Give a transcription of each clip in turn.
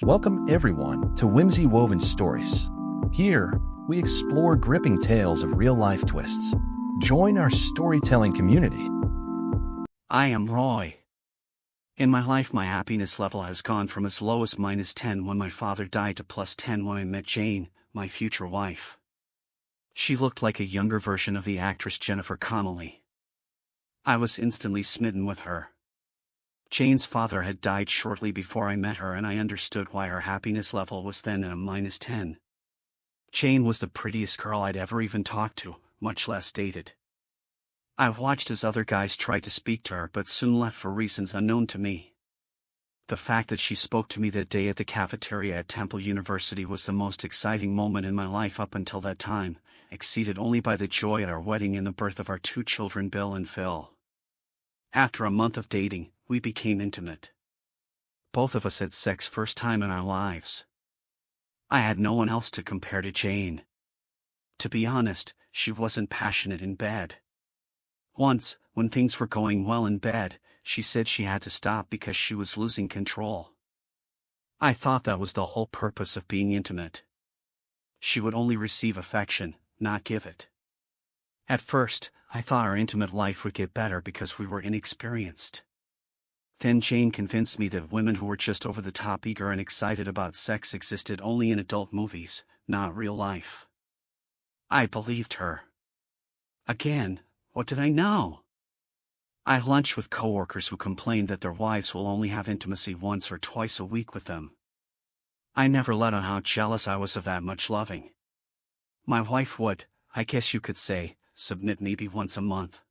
Welcome everyone to Whimsy Woven Stories. Here, we explore gripping tales of real-life twists. Join our storytelling community. I am Roy. In my life, my happiness level has gone from as low as -10 when my father died to +10 when I met Jane, my future wife. She looked like a younger version of the actress Jennifer Connelly. I was instantly smitten with her. Jane's father had died shortly before I met her, and I understood why her happiness level was then at a -10. Jane was the prettiest girl I'd ever even talked to, much less dated. I watched as other guys tried to speak to her but soon left for reasons unknown to me. The fact that she spoke to me that day at the cafeteria at Temple University was the most exciting moment in my life up until that time, exceeded only by the joy at our wedding and the birth of our 2 children, Bill and Phil. After a month of dating, we became intimate. Both of us had sex first time in our lives. I had no one else to compare to Jane. To be honest, she wasn't passionate in bed. Once, when things were going well in bed, she said she had to stop because she was losing control. I thought that was the whole purpose of being intimate. She would only receive affection, not give it. At first, I thought our intimate life would get better because we were inexperienced. Then Jane convinced me that women who were just over the top eager and excited about sex existed only in adult movies, not real life. I believed her. Again, what did I know? I lunched with coworkers who complained that their wives will only have intimacy once or twice a week with them. I never let on how jealous I was of that much loving. My wife would, I guess you could say, submit maybe once a month.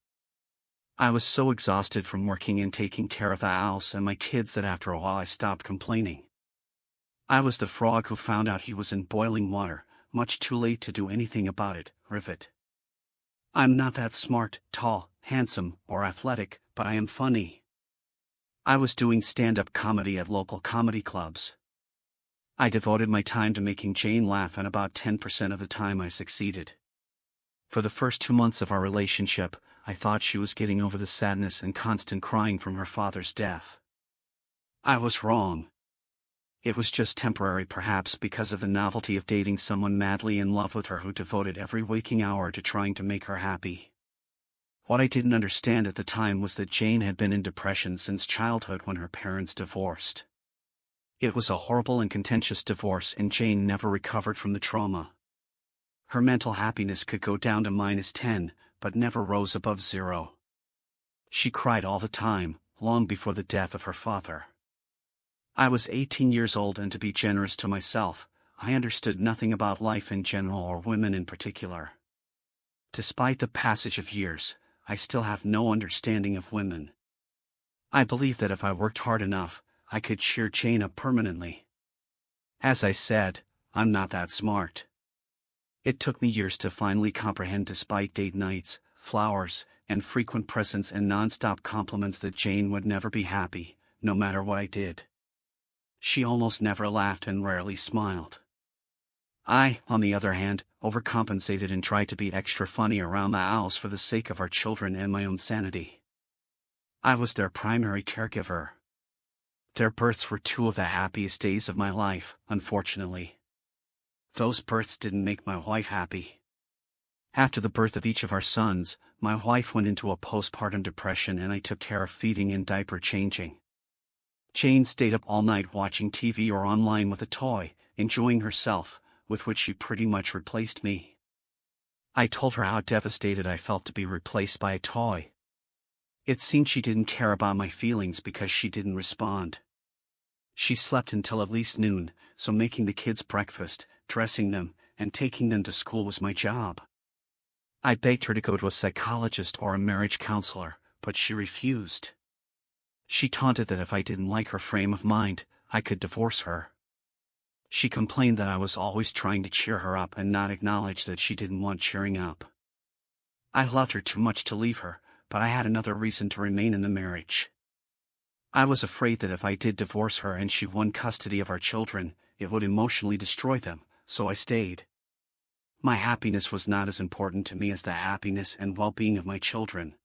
I was so exhausted from working and taking care of the house and my kids that after a while I stopped complaining. I was the frog who found out he was in boiling water, much too late to do anything about it. Rivet. I'm not that smart, tall, handsome, or athletic, but I am funny. I was doing stand-up comedy at local comedy clubs. I devoted my time to making Jane laugh, and about 10% of the time I succeeded. For the first 2 months of our relationship, I thought she was getting over the sadness and constant crying from her father's death. I was wrong. It was just temporary, perhaps because of the novelty of dating someone madly in love with her who devoted every waking hour to trying to make her happy. What I didn't understand at the time was that Jane had been in depression since childhood when her parents divorced. It was a horrible and contentious divorce, and Jane never recovered from the trauma. Her mental happiness could go down to -10, but never rose above 0. She cried all the time, long before the death of her father. I was 18 years old, and to be generous to myself, I understood nothing about life in general or women in particular. Despite the passage of years, I still have no understanding of women. I believe that if I worked hard enough, I could cheer Jane up permanently. As I said, I'm not that smart. It took me years to finally comprehend, despite date nights, flowers, and frequent presents and non-stop compliments, that Jane would never be happy, no matter what I did. She almost never laughed and rarely smiled. I, on the other hand, overcompensated and tried to be extra funny around the house for the sake of our children and my own sanity. I was their primary caregiver. Their births were 2 of the happiest days of my life, unfortunately. Those births didn't make my wife happy. After the birth of each of our sons, my wife went into a postpartum depression, and I took care of feeding and diaper changing. Jane stayed up all night watching TV or online with a toy, enjoying herself, with which she pretty much replaced me. I told her how devastated I felt to be replaced by a toy. It seemed she didn't care about my feelings because she didn't respond. She slept until at least noon, so making the kids breakfast, dressing them, and taking them to school was my job. I begged her to go to a psychologist or a marriage counselor, but she refused. She taunted that if I didn't like her frame of mind, I could divorce her. She complained that I was always trying to cheer her up and not acknowledge that she didn't want cheering up. I loved her too much to leave her, but I had another reason to remain in the marriage. I was afraid that if I did divorce her and she won custody of our children, it would emotionally destroy them, so I stayed. My happiness was not as important to me as the happiness and well-being of my children.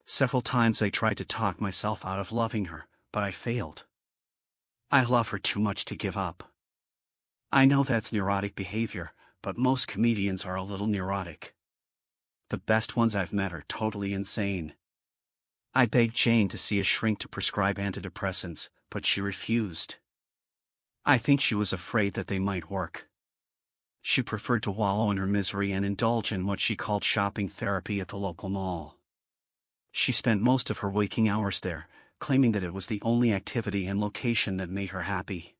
Several times I tried to talk myself out of loving her, but I failed. I love her too much to give up. I know that's neurotic behavior, but most comedians are a little neurotic. The best ones I've met are totally insane. I begged Jane to see a shrink to prescribe antidepressants, but she refused. I think she was afraid that they might work. She preferred to wallow in her misery and indulge in what she called shopping therapy at the local mall. She spent most of her waking hours there, claiming that it was the only activity and location that made her happy.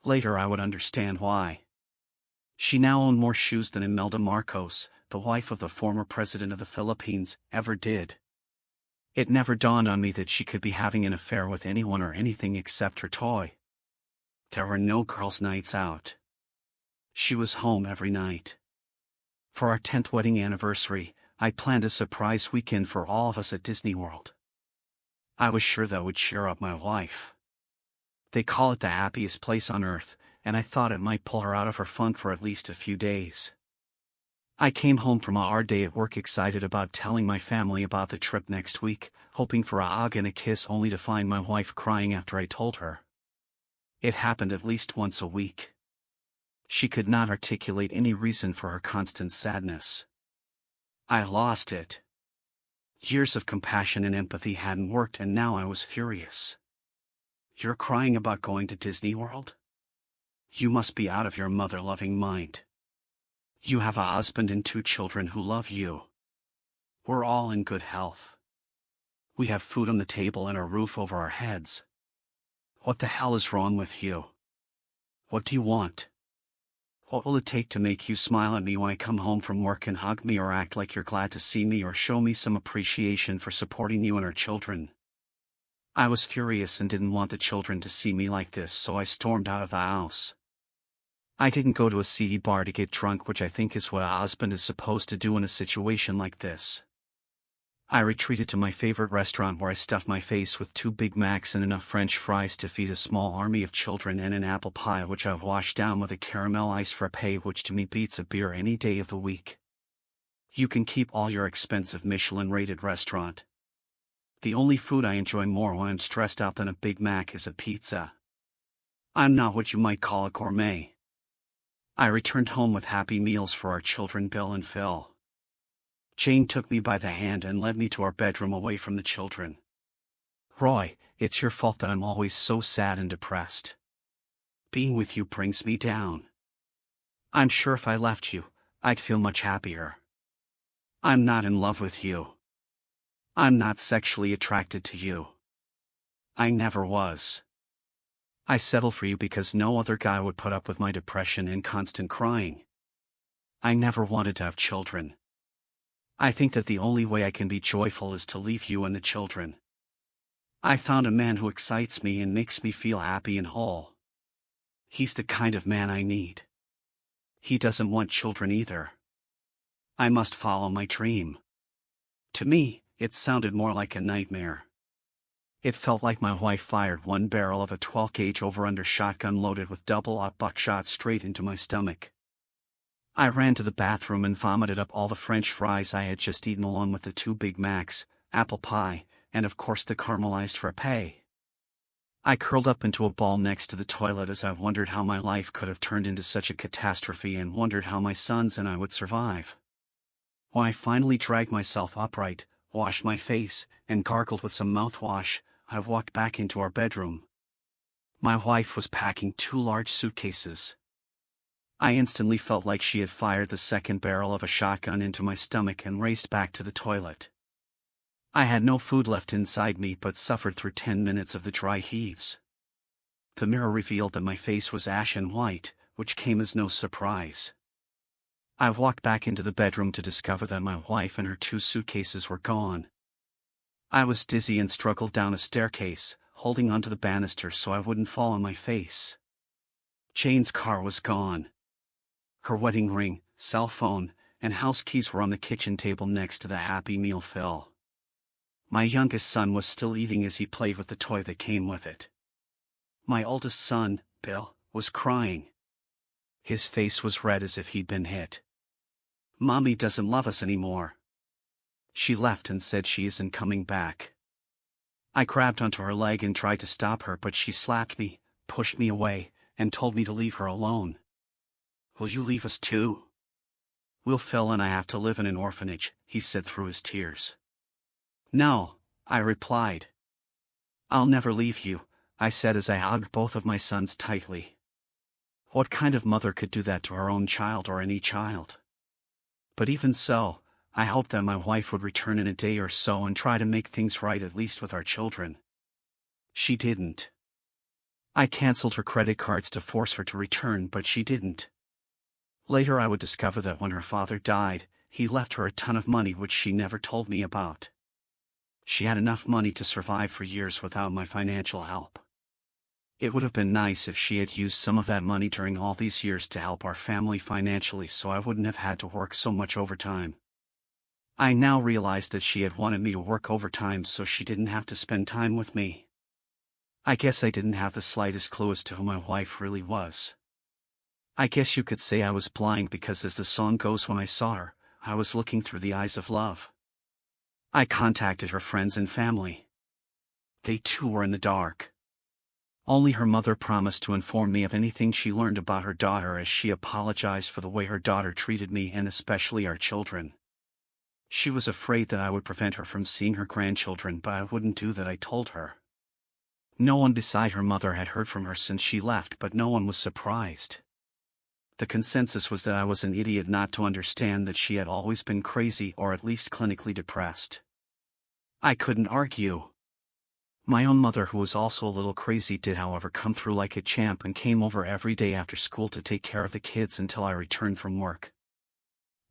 Later I would understand why. She now owned more shoes than Imelda Marcos, the wife of the former president of the Philippines, ever did. It never dawned on me that she could be having an affair with anyone or anything except her toy. There were no girls' nights out. She was home every night. For our 10th wedding anniversary, I planned a surprise weekend for all of us at Disney World. I was sure that would cheer up my wife. They call it the happiest place on earth, and I thought it might pull her out of her funk for at least a few days. I came home from a hard day at work excited about telling my family about the trip next week, hoping for a hug and a kiss only to find my wife crying after I told her. It happened at least once a week. She could not articulate any reason for her constant sadness. I lost it. Years of compassion and empathy hadn't worked, and now I was furious. You're crying about going to Disney World? You must be out of your mother-loving mind. You have a husband and 2 children who love you. We're all in good health. We have food on the table and a roof over our heads. What the hell is wrong with you? What do you want? What will it take to make you smile at me when I come home from work and hug me or act like you're glad to see me or show me some appreciation for supporting you and our children? I was furious and didn't want the children to see me like this, so I stormed out of the house. I didn't go to a seedy bar to get drunk, which I think is what a husband is supposed to do in a situation like this. I retreated to my favorite restaurant where I stuffed my face with 2 Big Macs and enough French fries to feed a small army of children and an apple pie which I washed down with a caramel ice frappe, which to me beats a beer any day of the week. You can keep all your expensive Michelin-rated restaurant. The only food I enjoy more when I'm stressed out than a Big Mac is a pizza. I'm not what you might call a gourmet. I returned home with happy meals for our children Bill and Phil. Jane took me by the hand and led me to our bedroom away from the children. Roy, it's your fault that I'm always so sad and depressed. Being with you brings me down. I'm sure if I left you, I'd feel much happier. I'm not in love with you. I'm not sexually attracted to you. I never was. I settled for you because no other guy would put up with my depression and constant crying. I never wanted to have children. I think that the only way I can be joyful is to leave you and the children. I found a man who excites me and makes me feel happy and whole. He's the kind of man I need. He doesn't want children either. I must follow my dream. To me, it sounded more like a nightmare. It felt like my wife fired 1 barrel of a 12-gauge over-under shotgun loaded with double-aught buckshot straight into my stomach. I ran to the bathroom and vomited up all the French fries I had just eaten along with the 2 Big Macs, apple pie, and of course the caramelized frappe. I curled up into a ball next to the toilet as I wondered how my life could have turned into such a catastrophe and wondered how my sons and I would survive. When I finally dragged myself upright, washed my face, and gargled with some mouthwash, I walked back into our bedroom. My wife was packing 2 large suitcases. I instantly felt like she had fired the 2nd barrel of a shotgun into my stomach and raced back to the toilet. I had no food left inside me but suffered through 10 minutes of the dry heaves. The mirror revealed that my face was ashen white, which came as no surprise. I walked back into the bedroom to discover that my wife and her 2 suitcases were gone. I was dizzy and struggled down a staircase, holding onto the banister so I wouldn't fall on my face. Jane's car was gone. Her wedding ring, cell phone, and house keys were on the kitchen table next to the Happy Meal fill. My youngest son was still eating as he played with the toy that came with it. My oldest son, Bill, was crying. His face was red as if he'd been hit. Mommy doesn't love us anymore. She left and said she isn't coming back. I grabbed onto her leg and tried to stop her, but she slapped me, pushed me away and told me to leave her alone. "Will you leave us too?" "Will Phil and I have to live in an orphanage," he said through his tears. "No," I replied. "I'll never leave you," I said as I hugged both of my sons tightly. What kind of mother could do that to her own child or any child? But even so, I hoped that my wife would return in a day or so and try to make things right, at least with our children. She didn't. I canceled her credit cards to force her to return, but she didn't. Later I would discover that when her father died, he left her a ton of money which she never told me about. She had enough money to survive for years without my financial help. It would have been nice if she had used some of that money during all these years to help our family financially, so I wouldn't have had to work so much overtime. I now realized that she had wanted me to work overtime so she didn't have to spend time with me. I guess I didn't have the slightest clue as to who my wife really was. I guess you could say I was blind because, as the song goes, when I saw her, I was looking through the eyes of love. I contacted her friends and family. They too were in the dark. Only her mother promised to inform me of anything she learned about her daughter, as she apologized for the way her daughter treated me and especially our children. She was afraid that I would prevent her from seeing her grandchildren, but I wouldn't do that, I told her. No one beside her mother had heard from her since she left, but no one was surprised. The consensus was that I was an idiot not to understand that she had always been crazy, or at least clinically depressed. I couldn't argue. My own mother, who was also a little crazy, did however come through like a champ and came over every day after school to take care of the kids until I returned from work.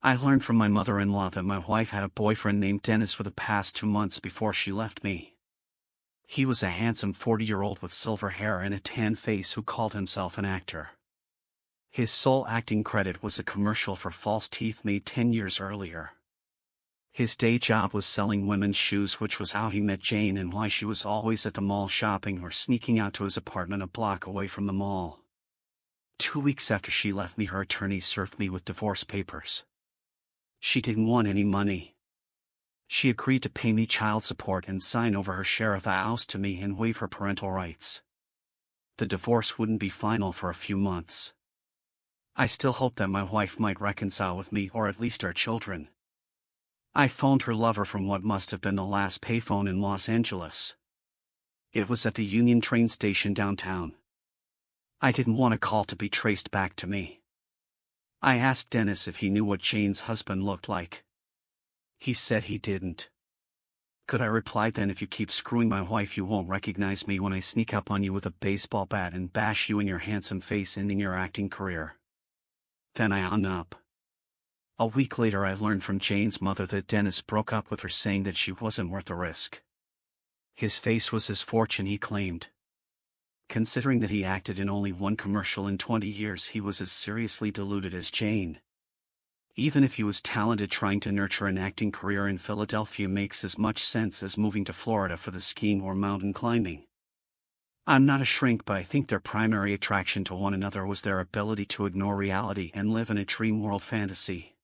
I learned from my mother-in-law that my wife had a boyfriend named Dennis for the past 2 months before she left me. He was a handsome 40-year-old with silver hair and a tan face who called himself an actor. His sole acting credit was a commercial for false teeth made 10 years earlier. His day job was selling women's shoes, which was how he met Jane and why she was always at the mall shopping or sneaking out to his apartment a block away from the mall. 2 weeks after she left me, her attorney served me with divorce papers. She didn't want any money. She agreed to pay me child support and sign over her share of the house to me and waive her parental rights. The divorce wouldn't be final for a few months. I still hoped that my wife might reconcile with me, or at least our children. I phoned her lover from what must have been the last payphone in Los Angeles. It was at the Union train station downtown. I didn't want a call to be traced back to me. I asked Dennis if he knew what Jane's husband looked like. He said he didn't. Could I reply, "Then if you keep screwing my wife, you won't recognize me when I sneak up on you with a baseball bat and bash you in your handsome face, ending your acting career?" Then I hung up. A week later I learned from Jane's mother that Dennis broke up with her, saying that she wasn't worth the risk. His face was his fortune, he claimed. Considering that he acted in only one commercial in 20 years, he was as seriously deluded as Jane. Even if he was talented, trying to nurture an acting career in Philadelphia makes as much sense as moving to Florida for the skiing or mountain climbing. I'm not a shrink, but I think their primary attraction to one another was their ability to ignore reality and live in a dream world fantasy.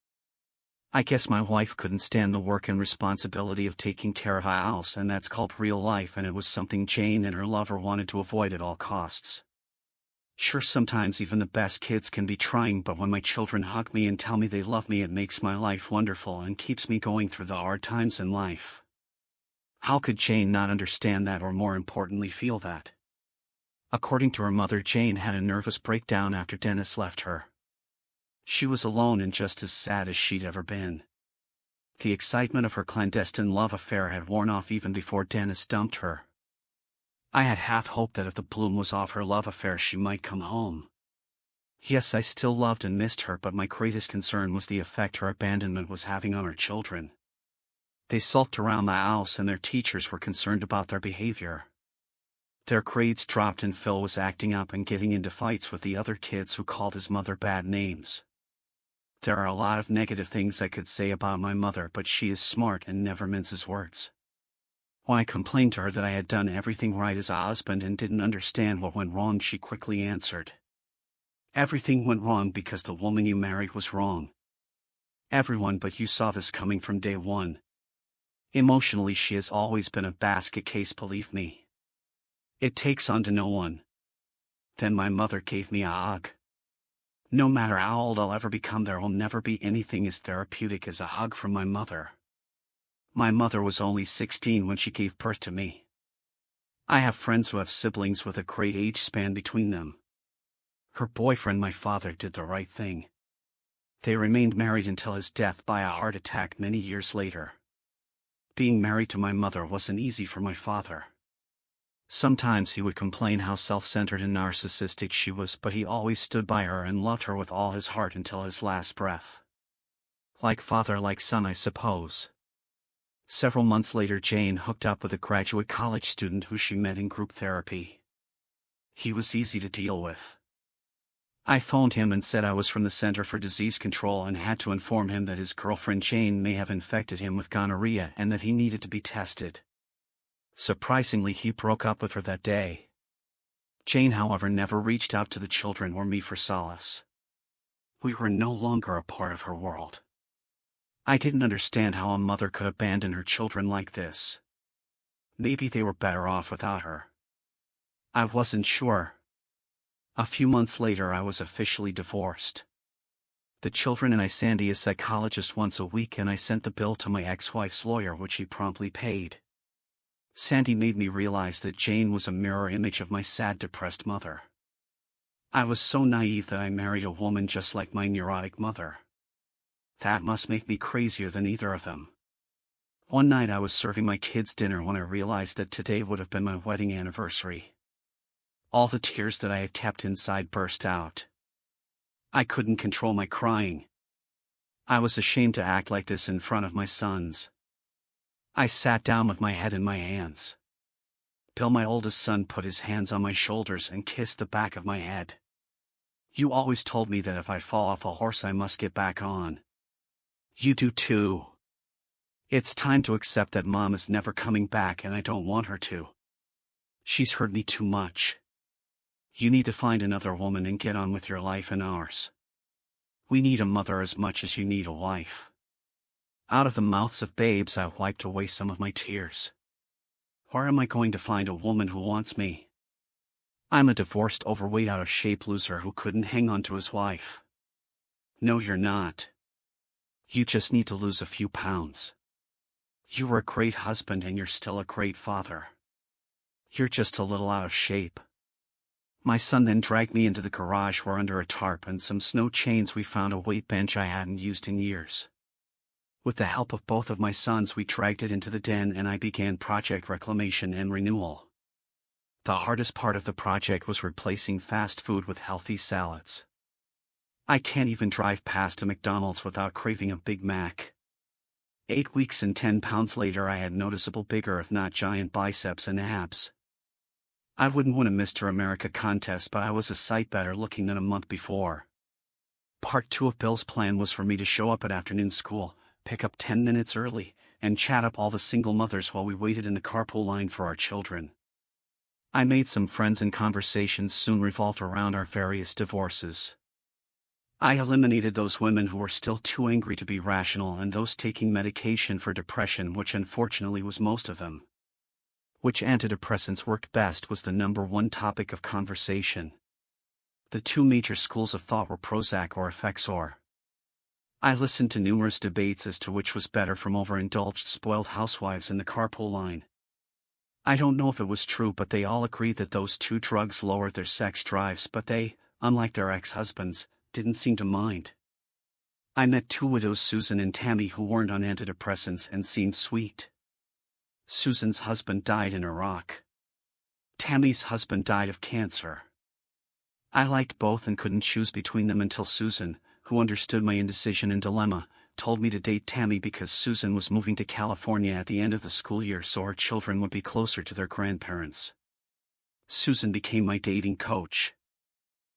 I guess my wife couldn't stand the work and responsibility of taking care of a house, and that's called real life, and it was something Jane and her lover wanted to avoid at all costs. Sure, sometimes even the best kids can be trying, but when my children hug me and tell me they love me, it makes my life wonderful and keeps me going through the hard times in life. How could Jane not understand that, or more importantly, feel that? According to her mother, Jane had a nervous breakdown after Dennis left her. She was alone and just as sad as she'd ever been. The excitement of her clandestine love affair had worn off even before Dennis dumped her. I had half hoped that if the bloom was off her love affair, she might come home. Yes, I still loved and missed her, but my greatest concern was the effect her abandonment was having on our children. They sulked around the house and their teachers were concerned about their behavior. Their grades dropped and Phil was acting up and getting into fights with the other kids who called his mother bad names. There are a lot of negative things I could say about my mother, but she is smart and never minces words. When I complained to her that I had done everything right as a husband and didn't understand what went wrong, she quickly answered, "Everything went wrong because the woman you married was wrong. Everyone but you saw this coming from day one." Emotionally, she has always been a basket case, believe me. It takes on to no one. Then my mother gave me a hug. No matter how old I'll ever become, there will never be anything as therapeutic as a hug from my mother. My mother was only 16 when she gave birth to me. I have friends who have siblings with a great age span between them. Her boyfriend, my father, did the right thing. They remained married until his death by a heart attack many years later. Being married to my mother wasn't easy for my father. Sometimes he would complain how self-centered and narcissistic she was, but he always stood by her and loved her with all his heart until his last breath. Like father, like son, I suppose. Several months later, Jane hooked up with a graduate college student who she met in group therapy. He was easy to deal with. I phoned him and said I was from the Center for Disease Control and had to inform him that his girlfriend Jane may have infected him with gonorrhea and that he needed to be tested. Surprisingly, he broke up with her that day. Jane, however, never reached out to the children or me for solace. We were no longer a part of her world. I didn't understand how a mother could abandon her children like this. Maybe they were better off without her. I wasn't sure. A few months later, I was officially divorced. The children and I Sandy a psychologist once a week, and I sent the bill to my ex-wife's lawyer, which he promptly paid. Sandy made me realize that Jane was a mirror image of my sad, depressed mother. I was so naive that I married a woman just like my neurotic mother. That must make me crazier than either of them. One night I was serving my kids dinner when I realized that today would have been my wedding anniversary. All the tears that I had kept inside burst out. I couldn't control my crying. I was ashamed to act like this in front of my sons. I sat down with my head in my hands. Bill, my oldest son, put his hands on my shoulders and kissed the back of my head. You always told me that if I fall off a horse I must get back on. You do too. It's time to accept that Mom is never coming back, and I don't want her to. She's hurt me too much. You need to find another woman and get on with your life and ours. We need a mother as much as you need a wife. Out of the mouths of babes, I wiped away some of my tears. Where am I going to find a woman who wants me? I'm a divorced, overweight, out of shape loser who couldn't hang on to his wife. No, you're not. You just need to lose a few pounds. You were a great husband and you're still a great father. You're just a little out of shape. My son then dragged me into the garage where, under a tarp and some snow chains, we found a weight bench I hadn't used in years. With the help of both of my sons, we dragged it into the den and I began Project Reclamation and Renewal. The hardest part of the project was replacing fast food with healthy salads. I can't even drive past a McDonald's without craving a Big Mac. 8 weeks and 10 pounds later, I had noticeable bigger, if not giant, biceps and abs. I wouldn't win a Mr. America contest, but I was a sight better looking than a month before. Part 2 of Bill's plan was for me to show up at afternoon school, pick up 10 minutes early, and chat up all the single mothers while we waited in the carpool line for our children. I made some friends and conversations soon revolved around our various divorces. I eliminated those women who were still too angry to be rational and those taking medication for depression, which unfortunately was most of them. Which antidepressants worked best was the #1 topic of conversation. The two major schools of thought were Prozac or Effexor. I listened to numerous debates as to which was better from overindulged, spoiled housewives in the carpool line. I don't know if it was true, but they all agreed that those two drugs lowered their sex drives, but they, unlike their ex-husbands, didn't seem to mind. I met two widows, Susan and Tammy, who weren't on antidepressants and seemed sweet. Susan's husband died in Iraq. Tammy's husband died of cancer. I liked both and couldn't choose between them until Susan, who understood my indecision and dilemma, told me to date Tammy because Susan was moving to California at the end of the school year so her children would be closer to their grandparents. Susan became my dating coach.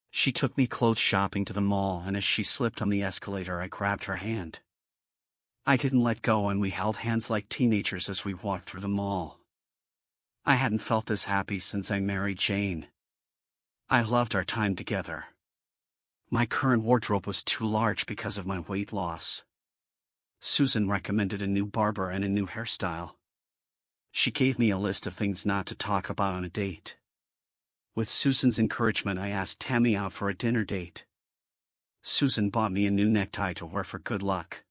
She took me clothes shopping to the mall, and as she slipped on the escalator I grabbed her hand. I didn't let go and we held hands like teenagers as we walked through the mall. I hadn't felt this happy since I married Jane. I loved our time together. My current wardrobe was too large because of my weight loss. Susan recommended a new barber and a new hairstyle. She gave me a list of things not to talk about on a date. With Susan's encouragement, I asked Tammy out for a dinner date. Susan bought me a new necktie to wear for good luck.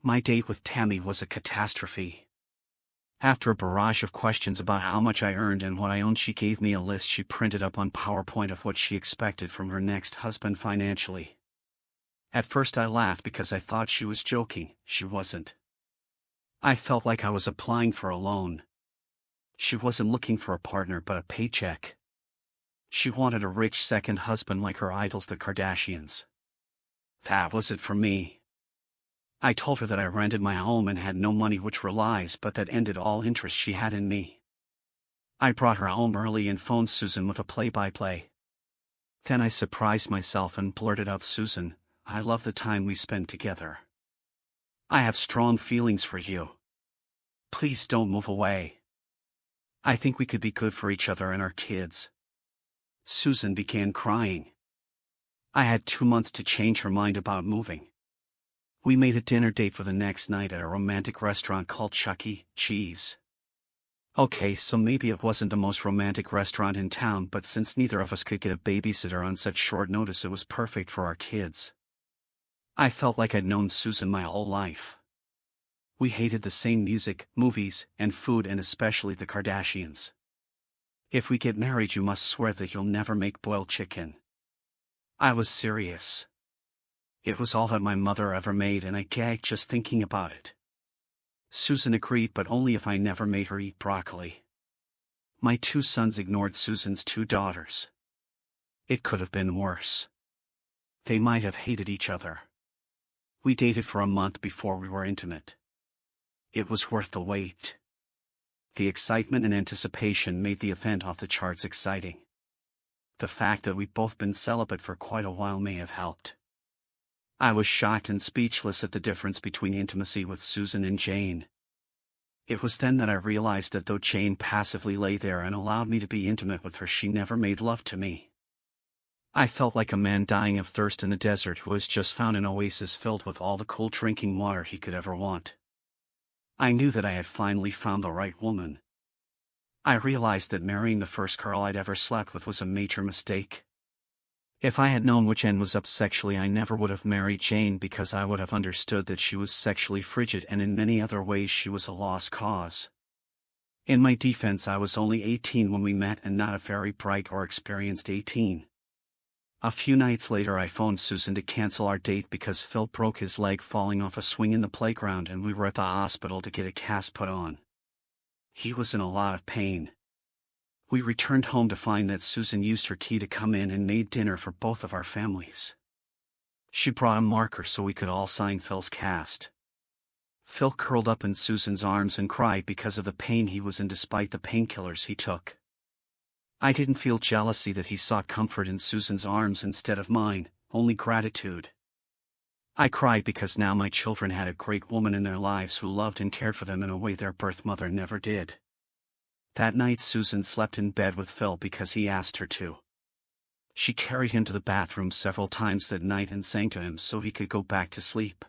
My date with Tammy was a catastrophe. After a barrage of questions about how much I earned and what I owned, she gave me a list she printed up on PowerPoint of what she expected from her next husband financially. At first I laughed because I thought she was joking. She wasn't. I felt like I was applying for a loan. She wasn't looking for a partner but a paycheck. She wanted a rich second husband like her idols, the Kardashians. That was it for me. I told her that I rented my home and had no money, which were lies, but that ended all interest she had in me. I brought her home early and phoned Susan with a play-by-play. Then I surprised myself and blurted out, "Susan, I love the time we spend together. I have strong feelings for you. Please don't move away. I think we could be good for each other and our kids." Susan began crying. I had 2 months to change her mind about moving. We made a dinner date for the next night at a romantic restaurant called Chuck E. Cheese. Okay, so maybe it wasn't the most romantic restaurant in town, but since neither of us could get a babysitter on such short notice, it was perfect for our kids. I felt like I'd known Susan my whole life. We hated the same music, movies, and food, and especially the Kardashians. "If we get married, you must swear that you'll never make boiled chicken." I was serious. It was all that my mother ever made, and I gagged just thinking about it. Susan agreed, but only if I never made her eat broccoli. My 2 sons ignored Susan's 2 daughters. It could have been worse. They might have hated each other. We dated for a month before we were intimate. It was worth the wait. The excitement and anticipation made the event off the charts exciting. The fact that we'd both been celibate for quite a while may have helped. I was shocked and speechless at the difference between intimacy with Susan and Jane. It was then that I realized that though Jane passively lay there and allowed me to be intimate with her, she never made love to me. I felt like a man dying of thirst in the desert who has just found an oasis filled with all the cool drinking water he could ever want. I knew that I had finally found the right woman. I realized that marrying the first girl I'd ever slept with was a major mistake. If I had known which end was up sexually, I never would have married Jane, because I would have understood that she was sexually frigid and in many other ways she was a lost cause. In my defense, I was only 18 when we met and not a very bright or experienced 18. A few nights later I phoned Susan to cancel our date because Phil broke his leg falling off a swing in the playground and we were at the hospital to get a cast put on. He was in a lot of pain. We returned home to find that Susan used her key to come in and made dinner for both of our families. She brought a marker so we could all sign Phil's cast. Phil curled up in Susan's arms and cried because of the pain he was in despite the painkillers he took. I didn't feel jealousy that he sought comfort in Susan's arms instead of mine, only gratitude. I cried because now my children had a great woman in their lives who loved and cared for them in a way their birth mother never did. That night Susan slept in bed with Phil because he asked her to. She carried him to the bathroom several times that night and sang to him so he could go back to sleep.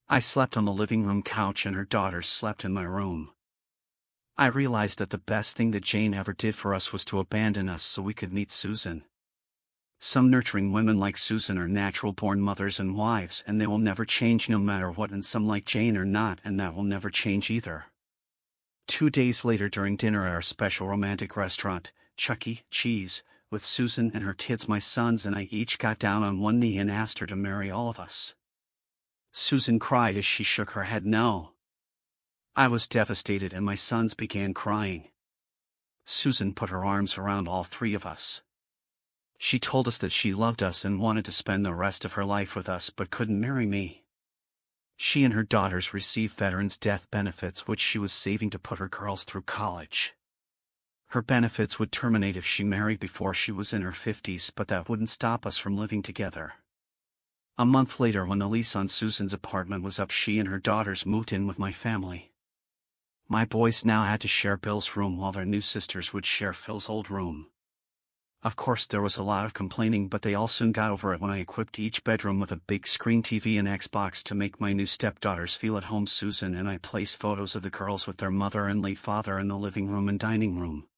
I slept on the living room couch and her daughters slept in my room. I realized that the best thing that Jane ever did for us was to abandon us so we could meet Susan. Some nurturing women like Susan are natural-born mothers and wives, and they will never change no matter what, and some like Jane are not, and that will never change either. 2 days later, during dinner at our special romantic restaurant, Chuck E. Cheese, with Susan and her kids, my sons and I each got down on one knee and asked her to marry all of us. Susan cried as she shook her head no. I was devastated and my sons began crying. Susan put her arms around all 3 of us. She told us that she loved us and wanted to spend the rest of her life with us but couldn't marry me. She and her daughters received veterans' death benefits, which she was saving to put her girls through college. Her benefits would terminate if she married before she was in her 50s, but that wouldn't stop us from living together. A month later, when the lease on Susan's apartment was up, she and her daughters moved in with my family. My boys now had to share Bill's room while their new sisters would share Phil's old room. Of course there was a lot of complaining, but they all soon got over it when I equipped each bedroom with a big screen TV and Xbox to make my new stepdaughters feel at home. Susan and I placed photos of the girls with their mother and late father in the living room and dining room.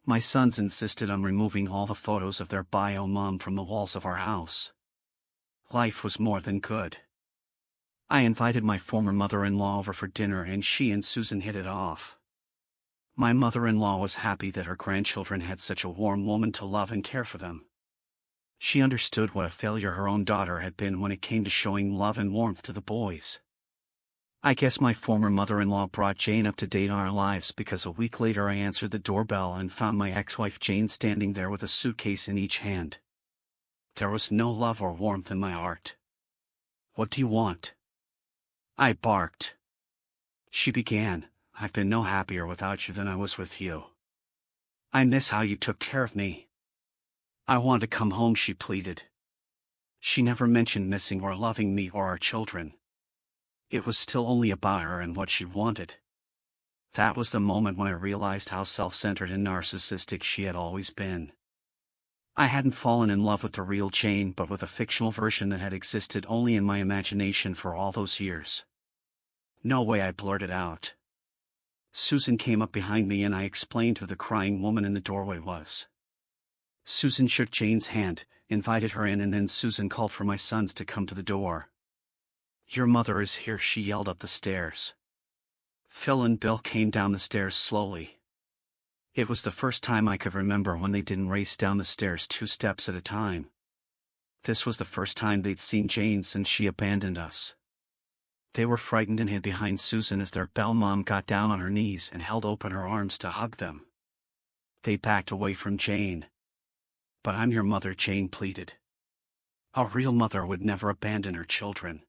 My sons insisted on removing all the photos of their bio mom from the walls of our house. Life was more than good. I invited my former mother-in-law over for dinner and she and Susan hit it off. My mother-in-law was happy that her grandchildren had such a warm woman to love and care for them. She understood what a failure her own daughter had been when it came to showing love and warmth to the boys. I guess my former mother-in-law brought Jane up to date on our lives because a week later I answered the doorbell and found my ex-wife Jane standing there with a suitcase in each hand. There was no love or warmth in my heart. "What do you want?" I barked. She began, "I've been no happier without you than I was with you. I miss how you took care of me. I want to come home," she pleaded. She never mentioned missing or loving me or our children. It was still only about her and what she wanted. That was the moment when I realized how self-centered and narcissistic she had always been. I hadn't fallen in love with the real Jane but with a fictional version that had existed only in my imagination for all those years. "No way," I blurted out. Susan came up behind me and I explained who the crying woman in the doorway was. Susan shook Jane's hand, invited her in, and then Susan called for my sons to come to the door. "Your mother is here," she yelled up the stairs. Phil and Bill came down the stairs slowly. It was the first time I could remember when they didn't race down the stairs 2 steps at a time. This was the first time they'd seen Jane since she abandoned us. They were frightened and hid behind Susan as their belle mom got down on her knees and held open her arms to hug them. They backed away from Jane. "But I'm your mother," Jane pleaded. "A real mother would never abandon her children."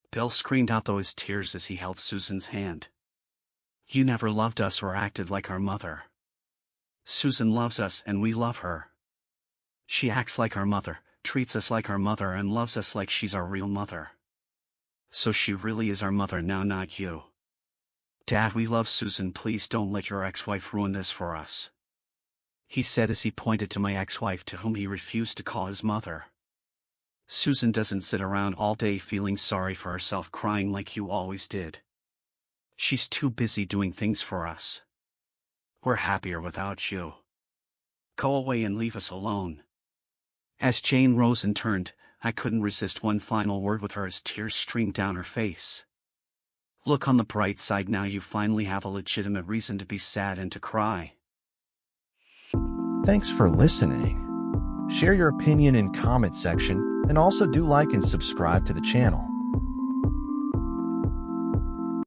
Bill screamed out through his tears as he held Susan's hand. "You never loved us or acted like our mother. Susan loves us and we love her. She acts like our mother, treats us like our mother, and loves us like she's our real mother. So she really is our mother now, not you. Dad, we love Susan. Please don't let your ex-wife ruin this for us," he said as he pointed to my ex-wife, to whom he refused to call his mother. "Susan doesn't sit around all day feeling sorry for herself, crying like you always did. She's too busy doing things for us. We're happier without you. Go away and leave us alone." As Jane rose and turned, I couldn't resist one final word with her as tears streamed down her face. "Look on the bright side, now you finally have a legitimate reason to be sad and to cry." Thanks for listening. Share your opinion in comment section and also do like and subscribe to the channel.